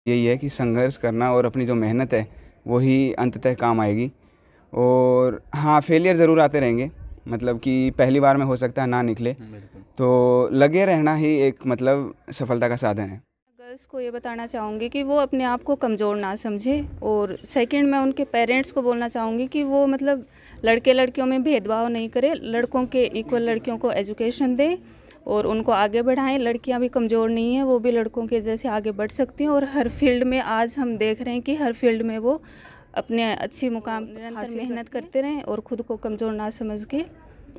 यही है कि संघर्ष करना और अपनी जो मेहनत है वही अंततः काम आएगी। और हाँ, फेलियर ज़रूर आते रहेंगे, मतलब कि पहली बार में हो सकता है ना निकले, तो लगे रहना ही एक मतलब सफलता का साधन है। गर्ल्स को ये बताना चाहूँगी कि वो अपने आप को कमज़ोर ना समझे। और सेकंड मैं उनके पेरेंट्स को बोलना चाहूँगी कि वो मतलब लड़के लड़कियों में भेदभाव नहीं करे, लड़कों के इक्वल लड़कियों को एजुकेशन दे और उनको आगे बढ़ाएं। लड़कियां भी कमज़ोर नहीं हैं, वो भी लड़कों के जैसे आगे बढ़ सकती हैं। और हर फील्ड में आज हम देख रहे हैं कि हर फील्ड में वो अपने अच्छी मुकाम निरंतर मेहनत करते रहें और ख़ुद को कमज़ोर ना समझ के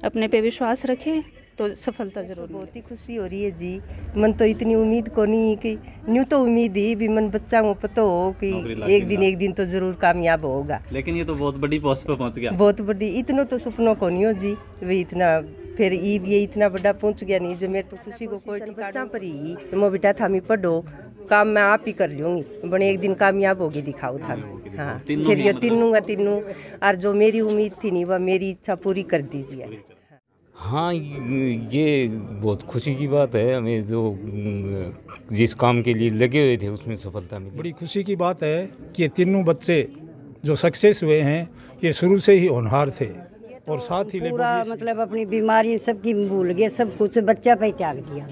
अपने पे विश्वास रखें तो सफलता जरूर। बहुत ही खुशी हो रही है जी। मन तो इतनी उम्मीद को नहीं कि न्यू तो उम्मीद ही भी मन बच्चा को पता हो कि एक दिन तो जरूर कामयाब होगा। लेकिन ये तो बहुत बड़ी पोस्ट पे पहुंच गया। बहुत बड़ी, इतना तो सपनों को नहीं हो जी वे इतना, फिर ये इतना बड़ा पहुंच गया नहीं जो मेरे तो खुशी को कोई बच्चा पर ही मो बेटा था मैं पढ़ो काम मैं आप ही कर लूँगी, बड़े एक दिन कामयाब होगी दिखाओ था। हाँ, फिर ये तीनों और जो मेरी उम्मीद थी नहीं वह मेरी इच्छा पूरी कर दीजिए। हाँ, ये बहुत खुशी की बात है हमें, जो जिस काम के लिए लगे हुए थे उसमें सफलता मिली। बड़ी खुशी की बात है कि ये तीनों बच्चे जो सक्सेस हुए हैं ये शुरू से ही होनहार थे और साथ ही पूरा मतलब अपनी बीमारी सबकी भूल गए, सब कुछ बच्चा पे त्याग दिया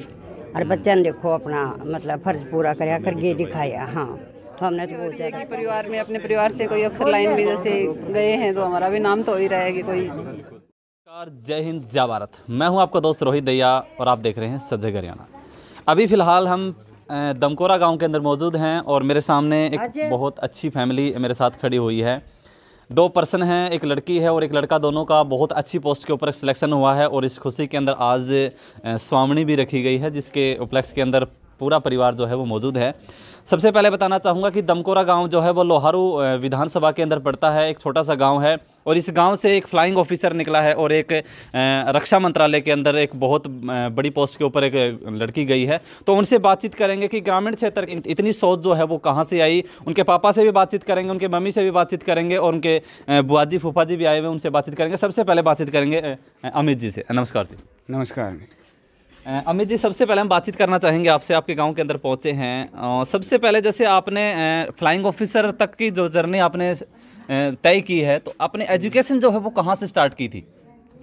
और बच्चा ने देखो अपना मतलब फर्ज पूरा करके दिखाया। हाँ, तो हमने तो बहुत कि परिवार में अपने परिवार से कोई अफसर लाइन में जैसे गए हैं तो हमारा भी नाम तो हो ही रहा है कि कोई। जय हिंद, जय भारत। मैं हूं आपका दोस्त रोहित दहिया और आप देख रहे हैं सजग हरियाणा। अभी फ़िलहाल हम दमकोरा गांव के अंदर मौजूद हैं और मेरे सामने एक बहुत अच्छी फैमिली मेरे साथ खड़ी हुई है। 2 पर्सन हैं, एक लड़की है और एक लड़का, दोनों का बहुत अच्छी पोस्ट के ऊपर सिलेक्शन हुआ है। और इस खुशी के अंदर आज स्वामणी भी रखी गई है जिसके उपलक्ष्य के अंदर पूरा परिवार जो है वो मौजूद है। सबसे पहले बताना चाहूँगा कि दमकोरा गांव जो है वो लोहारू विधानसभा के अंदर पड़ता है, एक छोटा सा गांव है। और इस गांव से एक फ्लाइंग ऑफिसर निकला है और एक रक्षा मंत्रालय के अंदर एक बहुत बड़ी पोस्ट के ऊपर एक लड़की गई है। तो उनसे बातचीत करेंगे कि ग्रामीण क्षेत्र इतनी सोच जो है वो कहाँ से आई। उनके पापा से भी बातचीत करेंगे, उनके मम्मी से भी बातचीत करेंगे और उनके बुआ जी फूफा जी भी आए हुए, उनसे बातचीत करेंगे। सबसे पहले बातचीत करेंगे अमित जी से। नमस्कार जी। नमस्कार अमित जी, सबसे पहले हम बातचीत करना चाहेंगे आपसे। आपके गांव के अंदर पहुंचे हैं, सबसे पहले जैसे आपने फ्लाइंग ऑफिसर तक की जो जर्नी आपने तय की है, तो आपने एजुकेशन जो है वो कहां से स्टार्ट की थी?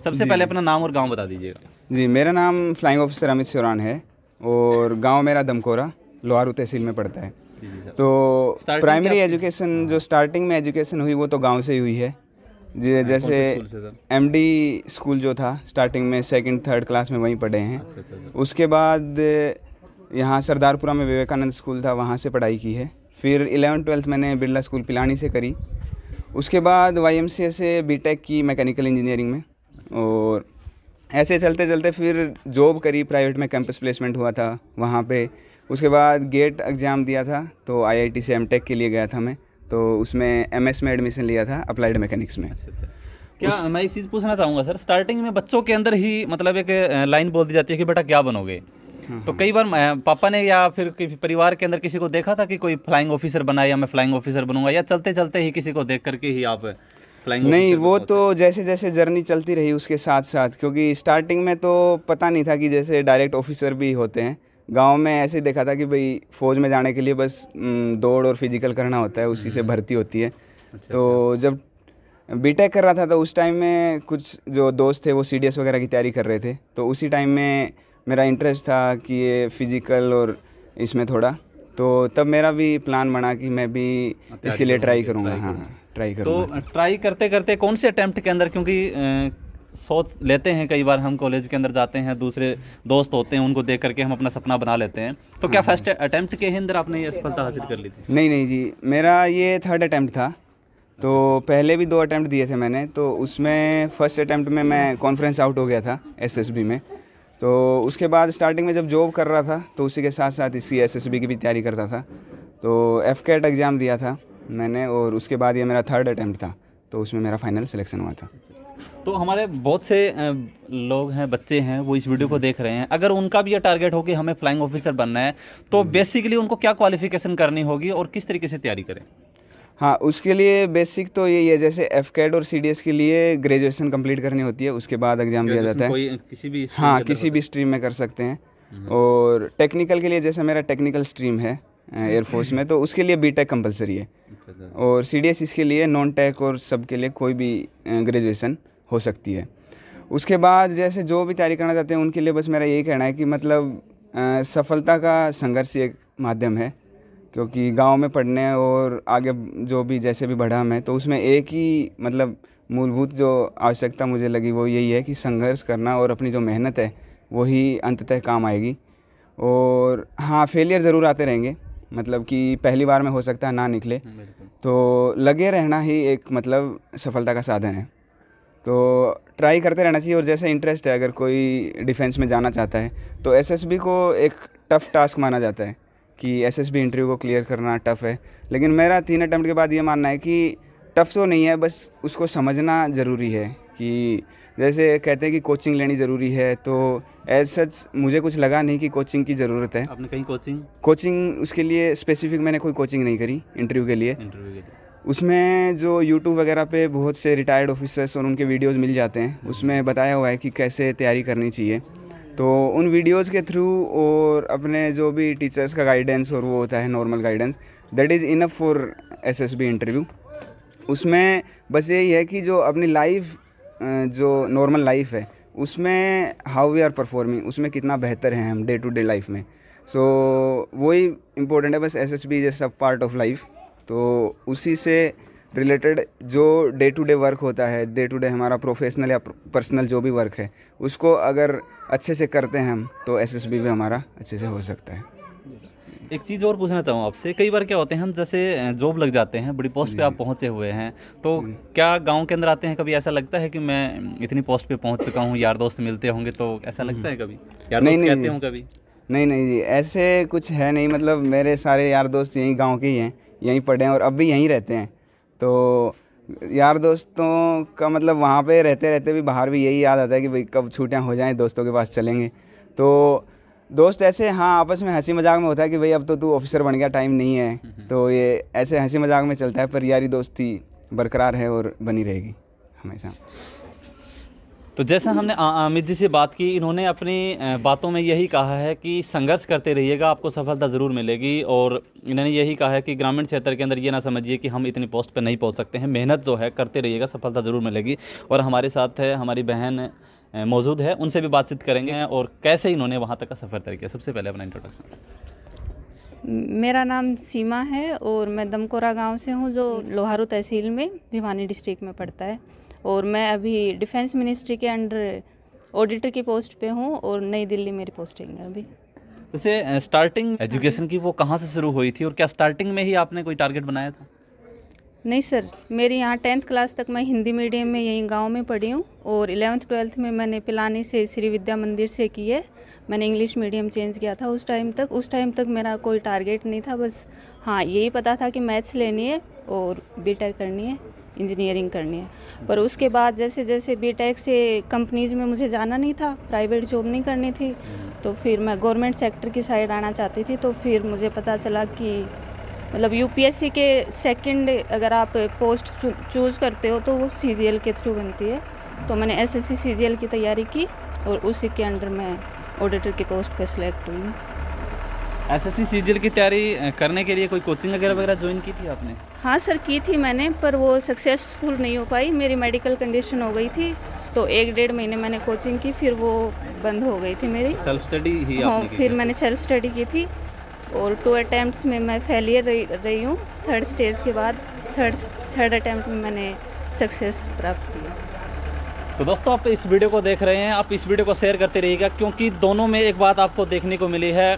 सबसे पहले अपना नाम और गांव बता दीजिएगा। जी, मेरा नाम फ्लाइंग ऑफिसर अमित सिरान है और गांव मेरा दमकोरा लोहारू तहसील में पड़ता है। तो प्राइमरी एजुकेशन जो स्टार्टिंग में एजुकेशन हुई वो तो गांव से ही हुई है। जैसे एमडी स्कूल जो था स्टार्टिंग में 2nd 3rd क्लास में वहीं पढ़े हैं। उसके बाद यहाँ सरदारपुरा में विवेकानंद स्कूल था, वहाँ से पढ़ाई की है। फिर 11th 12th मैंने बिरला स्कूल पिलानी से करी। उसके बाद YMCA से बीटेक की मैकेनिकल इंजीनियरिंग में। और ऐसे चलते चलते फिर जॉब करी, प्राइवेट में कैंपस प्लेसमेंट हुआ था वहाँ पे। उसके बाद गेट एग्ज़ाम दिया था तो IIT से MTech के लिए गया था मैं, तो उसमें MS में एडमिशन लिया था अप्लाइड मैकेनिक्स में। क्या मैं एक चीज़ पूछना चाहूँगा सर, स्टार्टिंग में बच्चों के अंदर ही मतलब एक लाइन बोल दी जाती है कि बेटा क्या बनोगे। तो कई बार पापा ने या फिर परिवार के अंदर किसी को देखा था कि कोई फ्लाइंग ऑफिसर बना या मैं फ्लाइंग ऑफिसर बनूंगा, या चलते चलते ही किसी को देख करके ही आप फ्लाइंग? नहीं, वो तो जैसे जैसे जर्नी चलती रही उसके साथ साथ, क्योंकि स्टार्टिंग में तो पता नहीं था कि जैसे डायरेक्ट ऑफिसर भी होते हैं। गांव में ऐसे देखा था कि भाई फ़ौज में जाने के लिए बस दौड़ और फिजिकल करना होता है, उसी से भर्ती होती है। तो जब बीटेक कर रहा था तो उस टाइम में कुछ जो दोस्त थे वो CDS वगैरह की तैयारी कर रहे थे, तो उसी टाइम में मेरा इंटरेस्ट था कि ये फिज़िकल और इसमें थोड़ा, तो तब मेरा भी प्लान बना कि मैं भी इसके लिए ट्राई करूँगा। हाँ, ट्राई करूँगा। तो ट्राई करते करते कौन से अटैम्प्ट के अंदर, क्योंकि सोच लेते हैं कई बार हम कॉलेज के अंदर जाते हैं, दूसरे दोस्त होते हैं उनको देख करके हम अपना सपना बना लेते हैं, तो क्या फर्स्ट अटैम्प्ट के अंदर आपने ये सफलता हासिल कर ली थी? नहीं जी, मेरा ये 3rd अटैम्प्ट था। तो पहले भी 2 अटैम्प्ट दिए थे मैंने, तो उसमें फर्स्ट अटैम्प्ट में मैं कॉन्फ्रेंस आउट हो गया था SSB में। तो उसके बाद स्टार्टिंग में जब जॉब कर रहा था तो उसी के साथ साथ इसी SSB की भी तैयारी करता था, तो FCAT एग्ज़ाम दिया था मैंने और उसके बाद ये मेरा 3rd अटैम्प्ट था, तो उसमें मेरा फाइनल सिलेक्शन हुआ था। तो हमारे बहुत से लोग हैं, बच्चे हैं, वो इस वीडियो को देख रहे हैं, अगर उनका भी ये टारगेट हो कि हमें फ्लाइंग ऑफिसर बनना है, तो बेसिकली उनको क्या क्वालिफिकेशन करनी होगी और किस तरीके से तैयारी करें? हाँ, उसके लिए बेसिक तो यही है, जैसे FCAT और CDS के लिए ग्रेजुएशन कंप्लीट करनी होती है, उसके बाद एग्ज़ाम दिया जाता है। किसी भी हाँ, किसी भी स्ट्रीम में कर सकते हैं। और टेक्निकल के लिए जैसे मेरा टेक्निकल स्ट्रीम है एयरफोर्स में, तो उसके लिए बीटेक कंपलसरी है। और CDS इसके लिए नॉन टेक और सब के लिए कोई भी ग्रेजुएशन हो सकती है। उसके बाद जैसे जो भी तैयारी करना चाहते हैं उनके लिए बस मेरा यही कहना है कि मतलब सफलता का संघर्ष ही एक माध्यम है, क्योंकि गांव में पढ़ने और आगे जो भी जैसे भी बढ़ा मैं, तो उसमें एक ही मतलब मूलभूत जो आवश्यकता मुझे लगी वो यही है कि संघर्ष करना और अपनी जो मेहनत है वही अंततः काम आएगी। और हाँ, फेलियर ज़रूर आते रहेंगे, मतलब कि पहली बार में हो सकता है ना निकले, तो लगे रहना ही एक मतलब सफलता का साधन है। तो ट्राई करते रहना चाहिए। और जैसे इंटरेस्ट है, अगर कोई डिफेंस में जाना चाहता है तो SSB को एक टफ़ टास्क माना जाता है कि SSB इंटरव्यू को क्लियर करना टफ़ है, लेकिन मेरा 3 अटैम्प्ट के बाद ये मानना है कि टफ़ तो नहीं है, बस उसको समझना ज़रूरी है। कि जैसे कहते हैं कि कोचिंग लेनी ज़रूरी है, तो एज सच मुझे कुछ लगा नहीं कि कोचिंग की ज़रूरत है। आपने कहीं कोचिंग उसके लिए स्पेसिफिक मैंने कोई कोचिंग नहीं करी इंटरव्यू के लिए। उसमें जो YouTube वगैरह पे बहुत से रिटायर्ड ऑफिसर्स और उनके वीडियोस मिल जाते हैं, उसमें बताया हुआ है कि कैसे तैयारी करनी चाहिए। तो उन वीडियोस के थ्रू और अपने जो भी टीचर्स का गाइडेंस और वो होता है normal guidance, that is enough for SSB interview. उसमें बस यही है कि जो अपनी लाइफ जो नॉर्मल लाइफ है उसमें हाउ वी आर परफॉर्मिंग, उसमें कितना बेहतर हैं हम डे टू डे लाइफ में। सो वही इम्पोर्टेंट है। बस SSB इज़ ए सब पार्ट ऑफ लाइफ। तो उसी से रिलेटेड जो डे टू डे वर्क होता है, डे टू डे हमारा प्रोफेशनल या पर्सनल जो भी वर्क है, उसको अगर अच्छे से करते हैं हम, तो SSB भी हमारा अच्छे से हो सकता है। एक चीज़ और पूछना चाहूँ आपसे, कई बार क्या होते हैं हम जैसे जॉब लग जाते हैं, बड़ी पोस्ट पे आप पहुँचे हुए हैं, तो क्या गांव के अंदर आते हैं कभी ऐसा लगता है कि मैं इतनी पोस्ट पे पहुँच चुका हूँ, यार दोस्त मिलते होंगे, तो ऐसा लगता है कभी यार दोस्त कहते हो कभी? नहीं जी, ऐसे कुछ है नहीं। मतलब मेरे सारे यार दोस्त यहीं गाँव के ही हैं, यहीं पढ़े हैं और अब भी यहीं रहते हैं। तो यार दोस्तों का मतलब वहाँ पे रहते रहते भी बाहर भी यही याद आता है कि भाई कब छुट्टियाँ हो जाएं, दोस्तों के पास चलेंगे। तो दोस्त ऐसे हाँ आपस में हंसी मजाक में होता है कि भाई अब तो तू ऑफिसर बन गया, टाइम नहीं है, तो ये ऐसे हंसी मजाक में चलता है, पर यारी दोस्ती बरकरार है और बनी रहेगी हमेशा। तो जैसा हमने अमित जी से बात की, इन्होंने अपनी बातों में यही कहा है कि संघर्ष करते रहिएगा, आपको सफलता ज़रूर मिलेगी। और इन्होंने यही कहा है कि ग्रामीण क्षेत्र के अंदर ये ना समझिए कि हम इतनी पोस्ट पे नहीं पहुंच सकते हैं, मेहनत जो है करते रहिएगा, सफलता ज़रूर मिलेगी। और हमारे साथ है हमारी बहन मौजूद है, उनसे भी बातचीत करेंगे और कैसे इन्होंने वहाँ तक का सफ़र तय किया। सबसे पहले अपना इंट्रोडक्शन। मेरा नाम सीमा है और मैं दमकोरा गांव से हूं, जो लोहारू तहसील में भिवानी डिस्ट्रिक्ट में पड़ता है। और मैं अभी डिफेंस मिनिस्ट्री के अंडर ऑडिटर की पोस्ट पे हूं और नई दिल्ली मेरी पोस्टिंग है अभी। जैसे स्टार्टिंग एजुकेशन की वो कहाँ से शुरू हुई थी और क्या स्टार्टिंग में ही आपने कोई टारगेट बनाया था? नहीं सर, मेरी यहाँ 10th क्लास तक मैं हिंदी मीडियम में यहीं गांव में पढ़ी हूँ और 11th 12th में मैंने पिलानी से श्री विद्या मंदिर से की है। मैंने इंग्लिश मीडियम चेंज किया था उस टाइम तक मेरा कोई टारगेट नहीं था, बस हाँ यही पता था कि मैथ्स लेनी है और बीटेक करनी है, इंजीनियरिंग करनी है। पर उसके बाद जैसे जैसे बीटेक से कंपनीज़ में मुझे जाना नहीं था, प्राइवेट जॉब नहीं करनी थी, तो फिर मैं गवर्नमेंट सेक्टर की साइड आना चाहती थी। तो फिर मुझे पता चला कि मतलब यूपीएससी के सेकंड अगर आप पोस्ट चूज़ करते हो तो वो सीजीएल के थ्रू बनती है। तो मैंने एसएससी सीजीएल की तैयारी की और उसी के अंडर मैं ऑडिटर की पोस्ट पे सिलेक्ट हुई हूँ। एसएससी सीजीएल की तैयारी करने के लिए कोई कोचिंग वगैरह ज्वाइन की थी आपने? हाँ सर, की थी मैंने, पर वो सक्सेसफुल नहीं हो पाई। मेरी मेडिकल कंडीशन हो गई थी, तो 1-1.5 महीने मैंने कोचिंग की, फिर वो बंद हो गई थी मेरी। सेल्फ स्टडी ही हाँ, आपने की? फिर मैंने सेल्फ स्टडी की थी और 2 अटैम्प्ट्स में मैं फेलियर रही हूँ। 3rd स्टेज के बाद थर्ड अटैम्प्ट में मैंने सक्सेस प्राप्त की। तो दोस्तों, आप इस वीडियो को देख रहे हैं, आप इस वीडियो को शेयर करते रहिएगा, क्योंकि दोनों में एक बात आपको देखने को मिली है।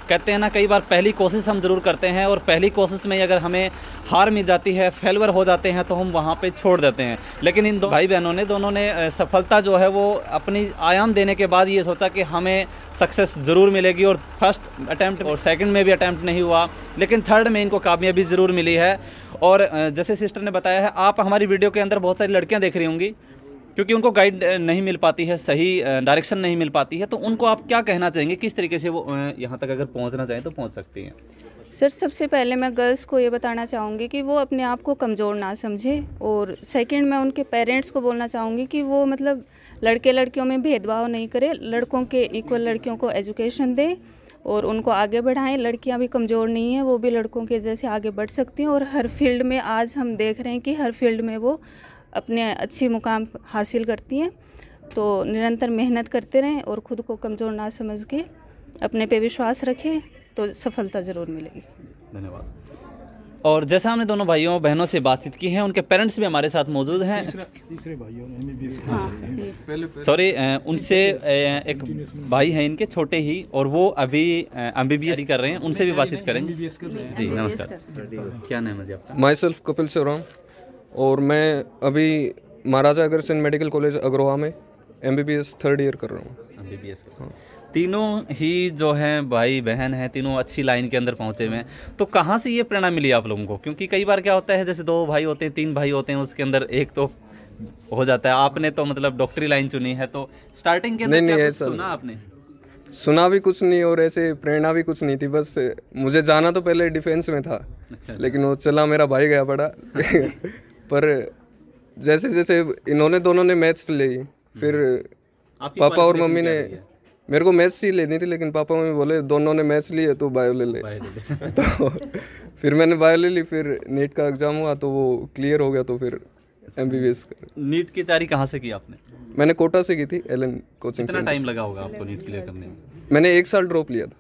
कहते हैं ना, कई बार पहली कोशिश हम ज़रूर करते हैं और पहली कोशिश में अगर हमें हार मिल जाती है, फेलवर हो जाते हैं, तो हम वहाँ पे छोड़ देते हैं। लेकिन इन दो भाई बहनों ने दोनों ने सफलता जो है वो अपनी आयाम देने के बाद ये सोचा कि हमें सक्सेस ज़रूर मिलेगी। और फर्स्ट अटैम्प्ट और सेकंड में भी अटैम्प्ट नहीं हुआ, लेकिन थर्ड में इनको कामयाबी ज़रूर मिली है। और जैसे सिस्टर ने बताया है, आप हमारी वीडियो के अंदर बहुत सारी लड़कियाँ देख रही होंगी, क्योंकि उनको गाइड नहीं मिल पाती है, सही डायरेक्शन नहीं मिल पाती है, तो उनको आप क्या कहना चाहेंगे, किस तरीके से वो यहाँ तक अगर पहुँचना चाहें तो पहुँच सकती हैं? सर, सबसे पहले मैं गर्ल्स को ये बताना चाहूँगी कि वो अपने आप को कमज़ोर ना समझे। और सेकंड, मैं उनके पेरेंट्स को बोलना चाहूँगी कि वो मतलब लड़के लड़कियों में भेदभाव नहीं करे, लड़कों के इक्वल लड़कियों को एजुकेशन दें और उनको आगे बढ़ाएं। लड़कियां भी कमज़ोर नहीं हैं, वो भी लड़कों के जैसे आगे बढ़ सकती हैं और हर फील्ड में आज हम देख रहे हैं कि हर फील्ड में वो अपने अच्छी मुकाम हासिल करती हैं। तो निरंतर मेहनत करते रहें और ख़ुद को कमज़ोर ना समझ के अपने पे विश्वास रखें तो सफलता ज़रूर मिलेगी। धन्यवाद। और जैसा हमने दोनों भाइयों बहनों से बातचीत की है, उनके पेरेंट्स भी हमारे साथ मौजूद हैं। तीसरे भाइयों ने सॉरी, उनसे एक भाई हैं इनके छोटे ही, और वो अभी MBBS कर रहे हैं, उनसे भी बातचीत करेंगे। जी नमस्कार, क्या नाम है जी आपका? माई सेल्फ कपिल शिवराम, और मैं अभी महाराजा अग्रसेन मेडिकल कॉलेज अग्रोहा में MBBS 3rd ईयर कर रहा हूँ। MBBS तीनों ही जो हैं भाई बहन हैं, तीनों अच्छी लाइन के अंदर पहुंचे हुए हैं। तो कहाँ से ये प्रेरणा मिली आप लोगों को? क्योंकि कई बार क्या होता है, जैसे 2 भाई होते हैं, 3 भाई होते हैं, उसके अंदर एक तो हो जाता है। आपने तो मतलब डॉक्टरी लाइन चुनी है, तो स्टार्टिंग के अंदर क्या कुछ सुना आपने? सुना भी कुछ नहीं और ऐसे प्रेरणा भी कुछ नहीं थी। बस मुझे जाना तो पहले डिफेंस में था। अच्छा। लेकिन वो चला, मेरा भाई गया पड़ा पर जैसे जैसे इन्होंने दोनों ने मैथ्स ली, फिर पापा और मम्मी ने, मेरे को मैथ्स ही लेनी थी लेकिन पापा मम्मी बोले दोनों ने मैथ्स ली है तो बायो ले ले। तो फिर मैंने बायो ले ली। फिर नीट का एग्ज़ाम हुआ तो वो क्लियर हो गया, तो फिर MBBS कर। नीट की तैयारी कहाँ से की आपने? मैंने कोटा से की थी, LN कोचिंग। कितना टाइम लगा होगा आपको नीट क्लियर करने में? मैंने 1 साल ड्रॉप लिया था।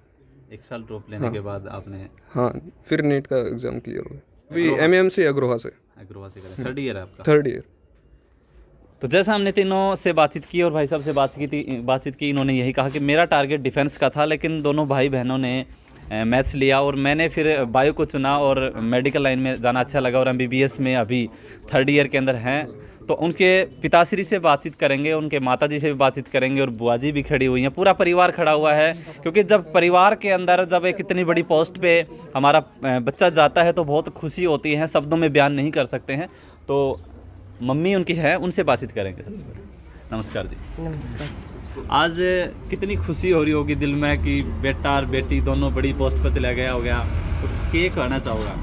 1 साल ड्रॉप लेने के बाद आपने? हाँ, फिर नीट का एग्ज़ाम क्लियर हुआ। अभी MMC अग्रोहा से। अग्रोहा से करा, 3rd ईयर है आपका? 3rd year. तो जैसा हमने तीनों से बातचीत की और भाई साहब से बातचीत की, इन्होंने यही कहा कि मेरा टारगेट डिफेंस का था, लेकिन दोनों भाई बहनों ने मैथ्स लिया और मैंने फिर बायो को चुना और मेडिकल लाइन में जाना अच्छा लगा, और MBBS में अभी 3rd ईयर के अंदर हैं। तो उनके पिताश्री से बातचीत करेंगे, उनके माताजी से भी बातचीत करेंगे, और बुआ जी भी खड़ी हुई हैं, पूरा परिवार खड़ा हुआ है। क्योंकि जब परिवार के अंदर जब एक इतनी बड़ी पोस्ट पे हमारा बच्चा जाता है तो बहुत खुशी होती है, शब्दों में बयान नहीं कर सकते हैं। तो मम्मी उनकी है, उनसे बातचीत करेंगे सबसे पहले। नमस्कार जी। नमस्कार। आज कितनी खुशी हो रही होगी दिल में कि बेटा और बेटी दोनों बड़ी पोस्ट पर चला गया हो गया, तो क्या कहना चाहोगा?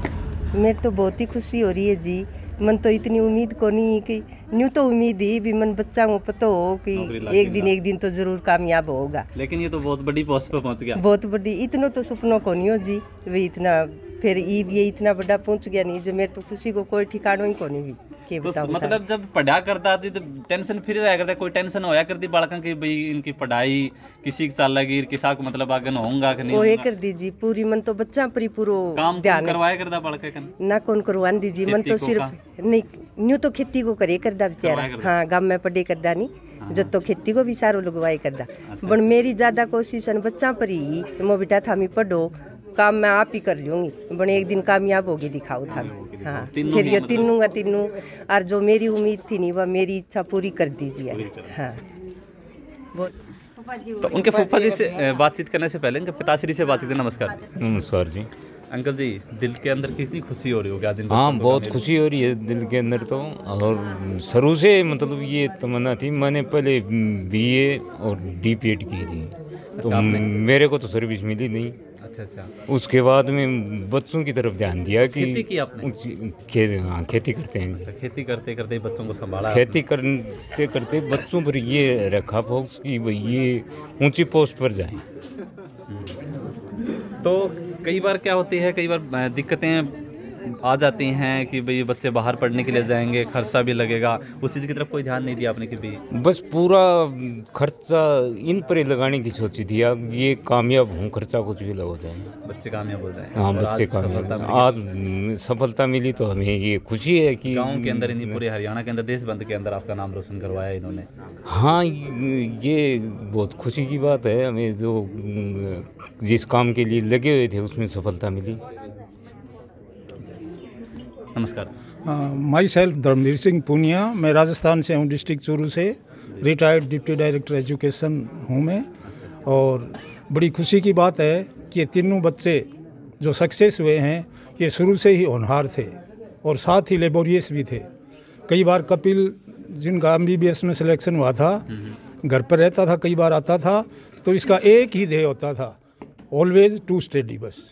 मेरे तो बहुत ही खुशी हो रही है जी। मन तो इतनी उम्मीद को नहीं कि न्यू तो उम्मीद ही भी मन बच्चा को पता हो कि एक दिन तो जरूर कामयाब होगा। लेकिन ये तो बहुत बड़ी पोस्ट पर पहुंच गया। बहुत बड़ी, इतना तो सपनों को नहीं हो जी वे इतना, फिर ये इतना बड़ा पहुंच गया नहीं जो मेरे तो खुशी को कोई ठिकाना ही को नहीं भी। तो मतलब जब पढ़ा करता थी तो टेंशन फ्री रहा करता, कोई टेंशन होया करती बालकों की, भाई इनकी पढ़ाई किसी चल लगी, किसा को मतलब आगे होगा कि नहीं होए कर दीजिए पूरी। मन तो बच्चा पर पूरा काम ध्यान करवाया करता बालक ना कौन करवा दीजिए। मन तो सिर्फ नहीं न्यू तो खेती को करे करदा बेचारा। हाँ, गाँव में पढ़े करदा नहीं, जो तो खेती को भी सारो लगवाए करदा। बन मेरी ज्यादा कोशिश है बच्चा पर ही, मो बेटा था मैं पढ़ो, काम मैं आप ही कर लूँगी, बने एक दिन कामयाब होगी दिखाओ था। हाँ, फिर ये तीनों और जो मेरी उम्मीद थी नहीं वह मेरी इच्छा पूरी कर दीजिए। हाँ। तो उनके फूफा जी से बातचीत करने से पहले उनके पिताश्री से बातचीत करना। नमस्कार जी। नमस्कार जी। अंकल जी, दिल के अंदर कितनी खुशी हो रही होगी आज? हाँ, बहुत खुशी हो रही है दिल के अंदर तो। और शुरू से मतलब ये तमन्ना थी, मैंने पहले BA और D.Ped की थी। तो मेरे को तो सर्विस मिली नहीं। अच्छा। उसके बाद में बच्चों की तरफ ध्यान दिया कि खेती की आपने? हाँ, खेती करते हैं। अच्छा, खेती करते करते बच्चों को संभाला? खेती करते करते बच्चों पर ये रखा फोकस कि भाई ये ऊंची पोस्ट पर जाएं। तो कई बार क्या होती है, कई बार दिक्कतें आ जाती हैं कि भाई बच्चे बाहर पढ़ने के लिए जाएंगे, खर्चा भी लगेगा, उस चीज़ की तरफ कोई ध्यान नहीं दिया आपने? कि भी बस पूरा खर्चा इन पर ही लगाने की सोची थी। अब ये कामयाब हूँ, खर्चा कुछ भी लग जाए, बच्चे कामयाब हो जाए। हाँ, बच्चे कामयाब। आज सफलता मिली तो हमें ये खुशी है कि गांव के अंदर, नहीं पूरे हरियाणा के अंदर, देश बंद के अंदर आपका नाम रोशन करवाया इन्होंने। हाँ, ये बहुत खुशी की बात है हमें, जो जिस काम के लिए लगे हुए थे उसमें सफलता मिली। नमस्कार। माई सेल्फ धर्मवीर सिंह पूनिया, मैं राजस्थान से हूँ, डिस्ट्रिक्ट चूरू से, रिटायर्ड डिप्टी डायरेक्टर एजुकेशन हूँ मैं। और बड़ी खुशी की बात है कि ये तीनों बच्चे जो सक्सेस हुए हैं ये शुरू से ही होनहार थे और साथ ही लेबोरियस भी थे। कई बार कपिल जिनका MBBS में सिलेक्शन हुआ था, घर पर रहता था, कई बार आता था, तो इसका एक ही ध्येय होता था, ऑलवेज टू स्टडी, बस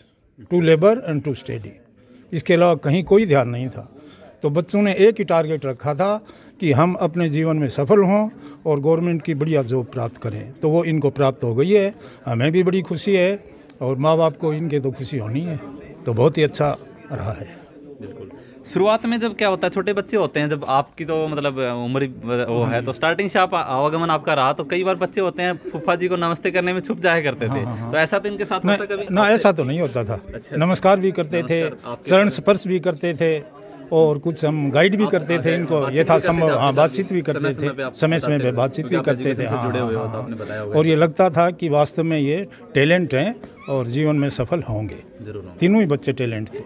to labour and to study. इसके अलावा कहीं कोई ध्यान नहीं था। तो बच्चों ने एक ही टारगेट रखा था कि हम अपने जीवन में सफल हों और गवर्नमेंट की बढ़िया जॉब प्राप्त करें। तो वो इनको प्राप्त हो गई है। हमें भी बड़ी खुशी है और माँ बाप को इनके तो खुशी होनी है, तो बहुत ही अच्छा रहा है। बिल्कुल। शुरुआत में जब क्या होता है, छोटे बच्चे होते हैं, जब आपकी तो मतलब उम्र वो है, तो स्टार्टिंग से आप आवागमन आपका रहा, तो कई बार बच्चे होते हैं फूफा जी को नमस्ते करने में छुप जाया करते थे। तो ऐसा तो इनके साथ होता कभी? ना, ऐसा तो नहीं होता था। अच्छा। नमस्कार भी करते थे, चरण स्पर्श भी करते थे, और कुछ हम गाइड भी करते थे इनको, यथासंभव। हाँ, बातचीत भी करते थे, समय समय पे बातचीत भी करते थे। हाँ, और ये लगता था कि वास्तव में ये टैलेंट हैं और जीवन में सफल होंगे। तीनों ही बच्चे टैलेंट थे,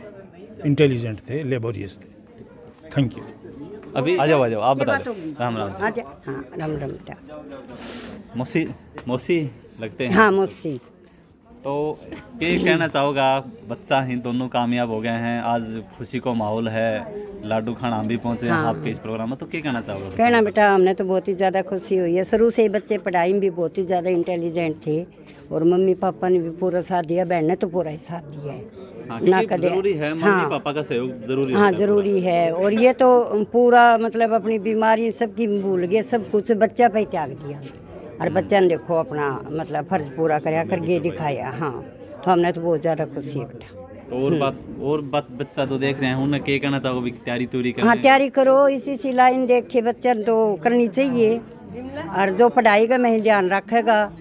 इंटेलिजेंट थे, लेबोरियस थे। Thank you. अभी आ जाओ आप बता दो। राम राम। हाँ राम राम बेटा। मौसी लगते हैं। हाँ मौसी। तो ये कहना चाहोगा, बच्चा ही दोनों कामयाब हो गए हैं, आज खुशी को माहौल है, लाडू खाना हम भी पहुँचे हैं आपके इस प्रोग्राम में, तो क्या कहना चाहोगे? कहना बेटा, हमने तो बहुत ही ज़्यादा खुशी हुई है। शुरू से ही बच्चे पढ़ाई में भी बहुत ही ज़्यादा इंटेलिजेंट थे, और मम्मी पापा ने भी पूरा साथ दिया, बहन ने तो पूरा ही साथ दिया है। ना कदे जरूरी है, मम्मी पापा का सहयोग जरूरी है। हाँ जरूरी है, और ये तो पूरा मतलब अपनी बीमारी सबकी भूल गए, सब कुछ बच्चा पे त्याग दिया, और बच्चा ने देखो अपना मतलब फर्ज पूरा कराया करके दिखाया। हाँ, तो हमने तो बहुत ज़्यादा खुशी है बेटा। तो और बात बच्चा तो देख रहे हैं, उन्हें क्या कहना चाहोगे? तैयारी तूरी हाँ तैयारी करो, इसी लाइन देख के बच्चा तो करनी चाहिए, और जो पढ़ाई का मैं ध्यान रखेगा,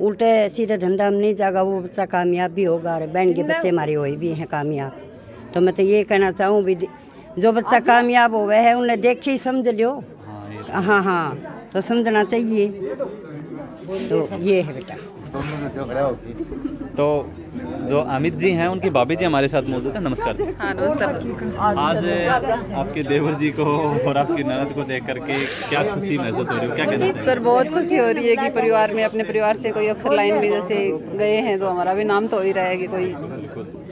उल्टे सीधे धंधा में नहीं जाएगा, वो बच्चा कामयाब भी होगा। और बहन के बच्चे हमारे हुए भी हैं कामयाब। तो मैं तो ये कहना चाहूँ भी, जो बच्चा कामयाब हुआ है उन्हें देख ही समझ लो। हाँ, तो समझना चाहिए। तो ये है बेटा। तो जो अमित जी हैं, उनकी भाभी जी हमारे साथ मौजूद है। नमस्कार जी। हाँ नमस्कार। आज आपके देवर जी को और आपकी ननद को देख करके क्या खुशी महसूस हो रही है, क्या कहना चाहिए? सर बहुत खुशी हो रही है कि परिवार में, अपने परिवार से कोई अफसर लाइन में जैसे गए हैं, तो हमारा भी नाम तो हो ही रहा है कि कोई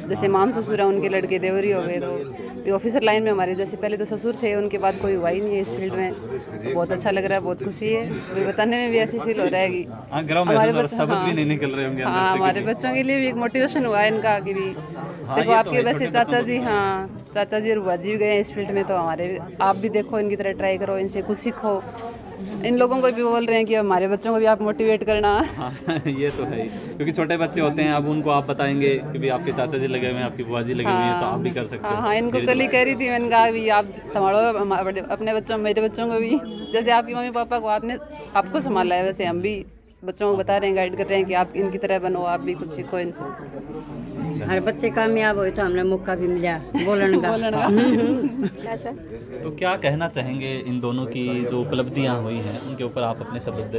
जैसे माम ससुर है, उनके लड़के देवर ही हो गए, तो ऑफिसर लाइन में हमारे जैसे पहले तो ससुर थे, उनके बाद कोई हुआ ही नहीं है इस फील्ड में। तो बहुत अच्छा लग रहा है, बहुत खुशी है। तो बताने में भी ऐसी फील हो रहा है कि हमारे बच्चे भी नहीं निकल रहे होंगे। हाँ, हमारे बच्चों के लिए भी एक मोटिवेशन हुआ है इनका कि भी देखो आपके वैसे चाचा जी, हाँ चाचा जी और बुआ जी भी गए हैं इस फील्ड में, तो हमारे आप भी देखो, इनकी तरह ट्राई करो, इनसे कुछ सीखो। इन लोगों को भी बोल रहे हैं कि हमारे बच्चों को भी आप मोटिवेट करना। हाँ, ये तो है, क्योंकि छोटे बच्चे होते हैं, अब उनको आप बताएंगे कि भी आपके चाचा जी लगे हुए हैं, आपकी बुआ जी लगे हुए हैं, तो आप भी कर सकते हो। हाँ, इनको कल ही कह रही थी, मैंने कहा भी आप संभालो अपने बच्चों, मेरे बच्चों को भी, जैसे आपकी मम्मी पापा को आपको संभाला है, वैसे हम भी बच्चों को बता रहे हैं, गाइड कर रहे हैं कि आप इनकी तरह बनो, आप भी कुछ सीखो इनसे। हर बच्चे कामयाब हुए तो हमने मौका भी मिला बोलने का। तो क्या कहना चाहेंगे इन दोनों की जो उपलब्धियां हुई हैं, उनके ऊपर आप अपने शब्द,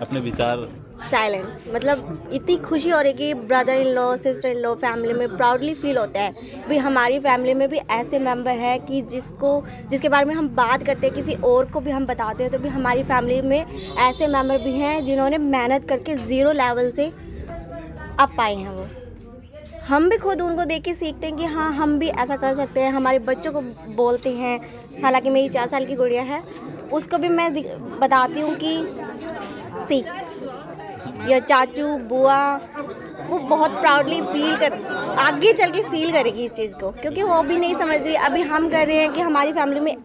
अपने विचार? साइलेंट, मतलब इतनी खुशी हो रही कि brother in law, sister in law, family में प्राउडली फील होता है भी हमारी फैमिली में भी ऐसे मेंबर हैं कि जिसके बारे में हम बात करते हैं, किसी और को भी हम बताते हैं, तो भी हमारी फैमिली में ऐसे मेंबर भी हैं जिन्होंने मेहनत करके ज़ीरो लेवल से अब पाए हैं। वो हम भी खुद उनको देख के सीखते हैं कि हाँ हम भी ऐसा कर सकते हैं। हमारे बच्चों को बोलते हैं, हालांकि मेरी 4 साल की गुड़िया है, उसको भी मैं बताती हूँ कि सीख, या चाचू बुआ, वो बहुत प्राउडली फील कर, आगे चल के फील करेगी इस चीज़ को, क्योंकि वो भी नहीं समझ रही। अभी हम कर रहे हैं कि हमारी फैमिली में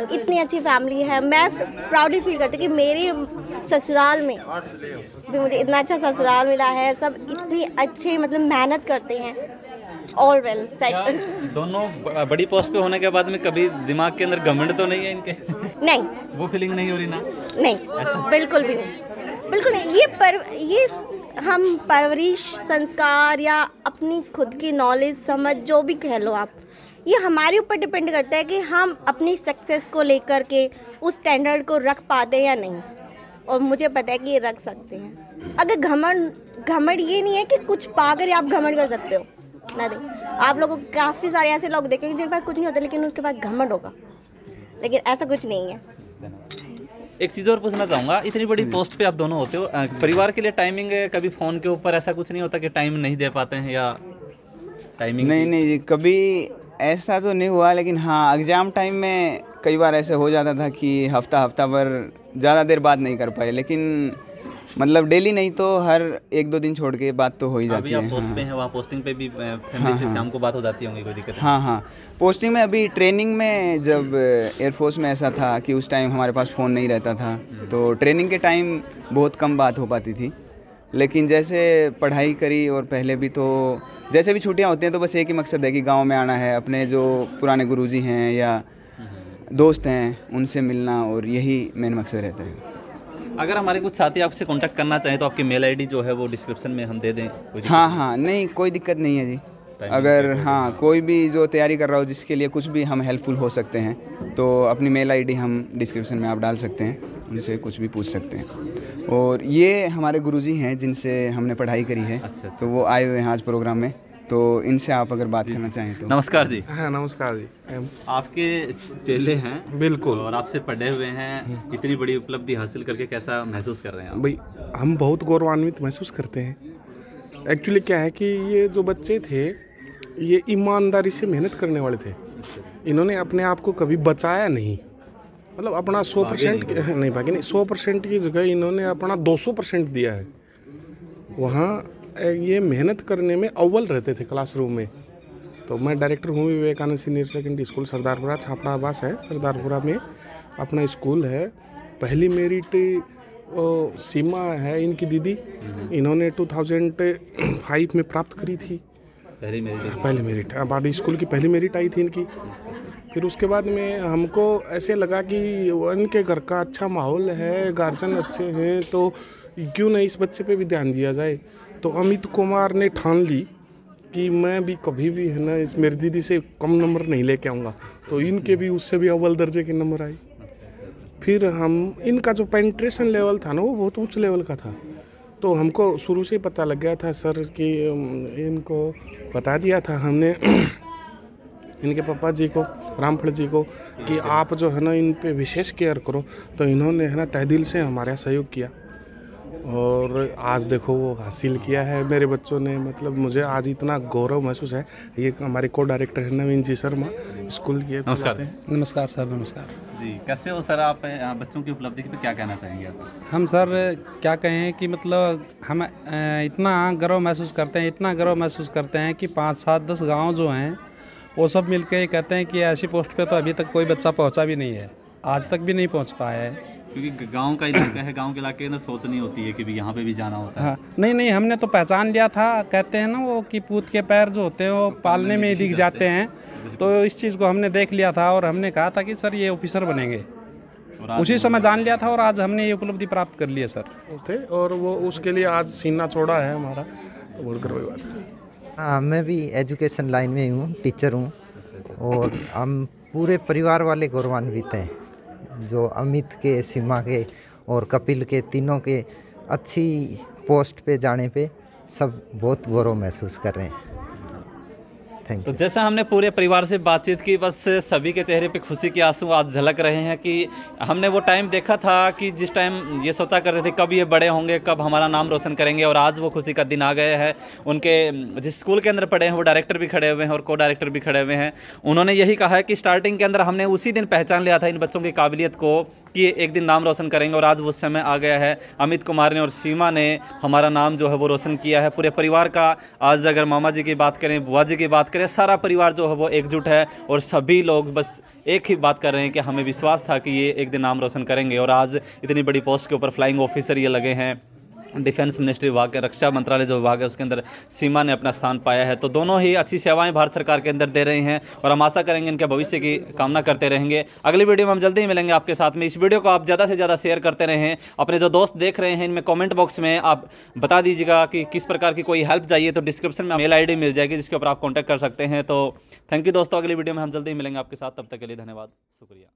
इतनी अच्छी फैमिली है। मैं प्राउडली फील करती हूँ कि मेरे ससुराल में भी मुझे इतना अच्छा ससुराल मिला है, सब इतनी अच्छे मतलब मेहनत करते हैं। All well set. दोनों बड़ी पोस्ट पे होने के बाद में कभी दिमाग के अंदर घमंड तो नहीं है इनके? नहीं, वो फीलिंग नहीं हो रही ना? नहीं, बिल्कुल भी नहीं, बिल्कुल नहीं। ये हम परवरिश, संस्कार या अपनी खुद की नॉलेज, समझ, जो भी कह लो आप, ये हमारे ऊपर डिपेंड करता है कि हम अपनी सक्सेस को लेकर के उस स्टैंडर्ड को रख पाते हैं या नहीं। और मुझे पता है कि ये रख सकते हैं। अगर घमंड ये नहीं है कि कुछ पाकर आप घमंड कर सकते हो, नहीं। आप लोगों को काफ़ी सारे ऐसे लोग देखेंगे जिनके पास कुछ नहीं होता लेकिन उसके पास घमंड होगा, लेकिन ऐसा कुछ नहीं है। एक चीज़ और पूछना चाहूँगा, इतनी बड़ी पोस्ट पे आप दोनों होते हो, परिवार के लिए टाइमिंग कभी फ़ोन के ऊपर ऐसा कुछ नहीं होता कि टाइम नहीं दे पाते हैं या टाइमिंग? नहीं, कभी ऐसा तो नहीं हुआ, लेकिन हाँ एग्ज़ाम टाइम में कई बार ऐसे हो जाता था कि हफ्ता भर ज़्यादा देर बात नहीं कर पाए, लेकिन मतलब डेली नहीं तो हर 1-2 दिन छोड़ के बात तो हो ही जाती है। अभी आप पोस्ट पे हैं, वहाँ पोस्टिंग पे भी फैमिली से शाम को बात हो जाती होंगी, कोई दिक्कत है? हाँ, पोस्टिंग में अभी ट्रेनिंग में जब एयरफोर्स में ऐसा था कि उस टाइम हमारे पास फ़ोन नहीं रहता था, तो ट्रेनिंग के टाइम बहुत कम बात हो पाती थी। लेकिन जैसे पढ़ाई करी और पहले भी तो जैसे भी छुट्टियां होती हैं तो बस एक ही मकसद है कि गांव में आना है, अपने जो पुराने गुरुजी हैं या दोस्त हैं उनसे मिलना, और यही मेन मकसद रहता है। अगर हमारे कुछ साथी आपसे कांटेक्ट करना चाहें तो आपकी मेल आईडी जो है वो डिस्क्रिप्शन में हम दे दें? हाँ, नहीं कोई दिक्कत नहीं है जी। अगर हाँ कोई भी जो तैयारी कर रहा हो जिसके लिए कुछ भी हम हेल्पफुल हो सकते हैं तो अपनी मेल आईडी हम डिस्क्रिप्शन में आप डाल सकते हैं, उनसे कुछ भी पूछ सकते हैं। और ये हमारे गुरुजी हैं जिनसे हमने पढ़ाई करी है। अच्छा। तो वो आए हुए हैं आज प्रोग्राम में, तो इनसे आप अगर बात करना चाहें तो। नमस्कार जी। हाँ नमस्कार जी। आपके चेले हैं बिल्कुल, और आपसे पढ़े हुए हैं, इतनी बड़ी उपलब्धि हासिल करके कैसा महसूस कर रहे हैं आप? भाई हम बहुत गौरवान्वित महसूस करते हैं। एक्चुअली क्या है कि ये जो बच्चे थे ये ईमानदारी से मेहनत करने वाले थे। इन्होंने अपने आप को कभी बचाया नहीं, मतलब अपना 100% नहीं भागे नहीं, 100% की जगह इन्होंने अपना 200% दिया है। वहाँ ये मेहनत करने में अव्वल रहते थे क्लासरूम में। तो मैं डायरेक्टर हूँ Vivekananda senior secondary school Sardarpura, छापड़ा आवास है सरदारपुरा में अपना स्कूल है। पहली मेरिट सीमा है इनकी दीदी, इन्होंने 2005 में प्राप्त करी थी पहली मेरिट। अब स्कूल की पहली मेरिट आई थी इनकी। फिर उसके बाद में हमको ऐसे लगा कि इनके घर का अच्छा माहौल है, गार्जियन अच्छे हैं, तो क्यों नहीं इस बच्चे पे भी ध्यान दिया जाए। तो अमित कुमार ने ठान ली कि मैं भी कभी भी है ना इस मेरी दीदी से कम नंबर नहीं लेके आऊँगा। तो इनके भी उससे भी अव्वल दर्जे के नंबर आए। फिर हम इनका जो पेंट्रेशन लेवल था ना वो बहुत उच्च लेवल का था। तो हमको शुरू से ही पता लग गया था सर कि इनको बता दिया था हमने इनके पापा जी को, रामफल जी को, कि आप जो है ना इन पे विशेष केयर करो। तो इन्होंने है ना तहदिल से हमारा सहयोग किया और आज देखो वो हासिल किया है मेरे बच्चों ने। मतलब मुझे आज इतना गौरव महसूस है। ये हमारे को डायरेक्टर है नवीन जी शर्मा, स्कूल की। नमस्कार। नमस्कार सर। नमस्कार जी। कैसे हो सर आप? बच्चों की उपलब्धि पे क्या कहना चाहेंगे आप? हम सर क्या कहें कि मतलब हम इतना गर्व महसूस करते हैं, इतना गर्व महसूस करते हैं कि 5, 7, 10 गाँव जो हैं वो सब मिल के कहते हैं कि ऐसी पोस्ट पे तो अभी तक कोई बच्चा पहुंचा भी नहीं है, आज तक भी नहीं पहुंच पाया है। क्योंकि गांव का इलाका है, गांव के इलाके के अंदर सोच नहीं होती है कि भी यहाँ पे भी जाना होता है। हाँ, नहीं हमने तो पहचान लिया था। कहते हैं ना वो कि पूत के पैर जो होते हैं वो पालने में ही दिख जाते हैं। तो इस चीज़ को हमने देख लिया था और हमने कहा था कि सर ये ऑफिसर बनेंगे, उसी समय जान लिया था और आज हमने ये उपलब्धि प्राप्त कर ली है सर। और वो उसके लिए आज सीना चौड़ा है हमारा, बोल कर बात है। हाँ, मैं भी एजुकेशन लाइन में हूँ, टीचर हूँ और हम पूरे परिवार वाले गौरवान्वित हैं जो अमित के, सीमा के और कपिल के तीनों के अच्छी पोस्ट पे जाने पे सब बहुत गौरव महसूस कर रहे हैं। थैंक तो यू। जैसा हमने पूरे परिवार से बातचीत की, बस सभी के चेहरे पे खुशी के आंसू आज झलक रहे हैं कि हमने वो टाइम देखा था कि जिस टाइम ये सोचा करते थे कब ये बड़े होंगे, कब हमारा नाम रोशन करेंगे, और आज वो खुशी का दिन आ गया है। उनके जिस स्कूल के अंदर पढ़े हैं वो डायरेक्टर भी खड़े हुए हैं और को डायरेक्टर भी खड़े हुए हैं। उन्होंने यही कहा है कि स्टार्टिंग के अंदर हमने उसी दिन पहचान लिया था इन बच्चों की काबिलियत को कि एक दिन नाम रोशन करेंगे, और आज वो समय आ गया है। अमित कुमार ने और सीमा ने हमारा नाम जो है वो रोशन किया है। पूरे परिवार का आज अगर मामा जी की बात करें, बुआ जी की बात करें, सारा परिवार जो है वो एकजुट है और सभी लोग बस एक ही बात कर रहे हैं कि हमें विश्वास था कि ये एक दिन नाम रोशन करेंगे। और आज इतनी बड़ी पोस्ट के ऊपर फ्लाइंग ऑफिसर ये लगे हैं। डिफेंस मिनिस्ट्री विभाग के, रक्षा मंत्रालय जो विभाग है उसके अंदर सीमा ने अपना स्थान पाया है। तो दोनों ही अच्छी सेवाएं भारत सरकार के अंदर दे रहे हैं और हम आशा करेंगे इनके भविष्य की कामना करते रहेंगे। अगली वीडियो में हम जल्दी ही मिलेंगे आपके साथ में। इस वीडियो को आप ज़्यादा से ज़्यादा शेयर करते रहें। अपने जो दोस्त देख रहे हैं इनमें कमेंट बॉक्स में आप बता दीजिएगा कि किस प्रकार की कोई हेल्प चाहिए, तो डिस्क्रिप्शन में मेल ID मिल जाएगी जिसके ऊपर आप कॉन्टैक्ट कर सकते हैं। तो थैंक यू दोस्तों, अगली वीडियो में हम जल्दी ही मिलेंगे आपके साथ। तब तक के लिए धन्यवाद, शुक्रिया।